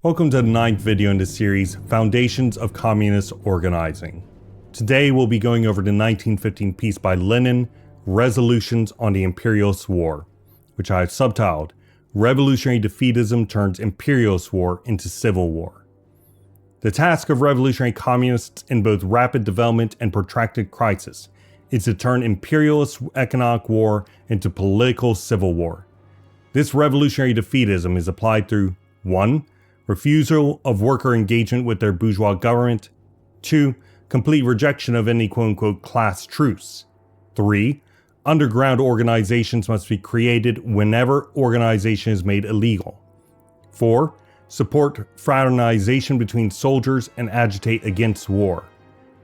Welcome to the 9th video in the series, Foundations of Communist Organizing. Today we'll be going over the 1915 piece by Lenin, Resolutions on the Imperialist War, which I have subtitled, Revolutionary Defeatism Turns Imperialist War into Civil War. The task of revolutionary communists in both rapid development and protracted crisis is to turn imperialist economic war into political civil war. This revolutionary defeatism is applied through 1. Refusal of worker engagement with their bourgeois government. 2. Complete rejection of any quote-unquote class truce. 3. Underground organizations must be created whenever organization is made illegal. 4. Support fraternization between soldiers and agitate against war.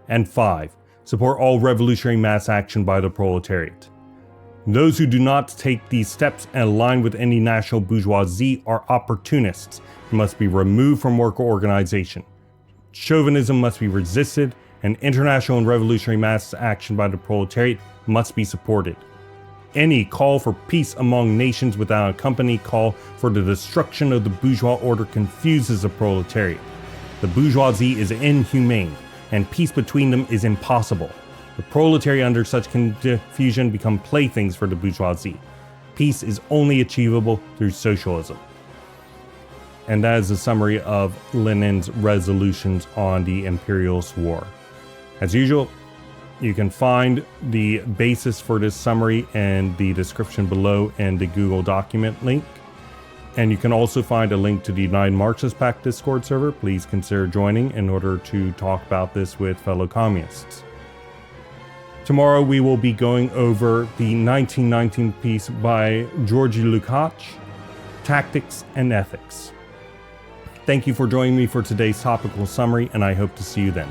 And 5. Support all revolutionary mass action by the proletariat. Those who do not take these steps and align with any national bourgeoisie are opportunists and must be removed from worker organization. Chauvinism must be resisted, and international and revolutionary mass action by the proletariat must be supported. Any call for peace among nations without a company call for the destruction of the bourgeois order confuses the proletariat. The bourgeoisie is inhumane, and peace between them is impossible. The proletariat under such confusion become playthings for the bourgeoisie. Peace is only achievable through socialism. And that is a summary of Lenin's resolutions on the Imperialist War. As usual, you can find the basis for this summary in the description below and the Google document link. And you can also find a link to the United Marxist Pact Discord server. Please consider joining in order to talk about this with fellow communists. Tomorrow we will be going over the 1919 piece by Georgy Lukács, Tactics and Ethics. Thank you for joining me for today's topical summary, and I hope to see you then.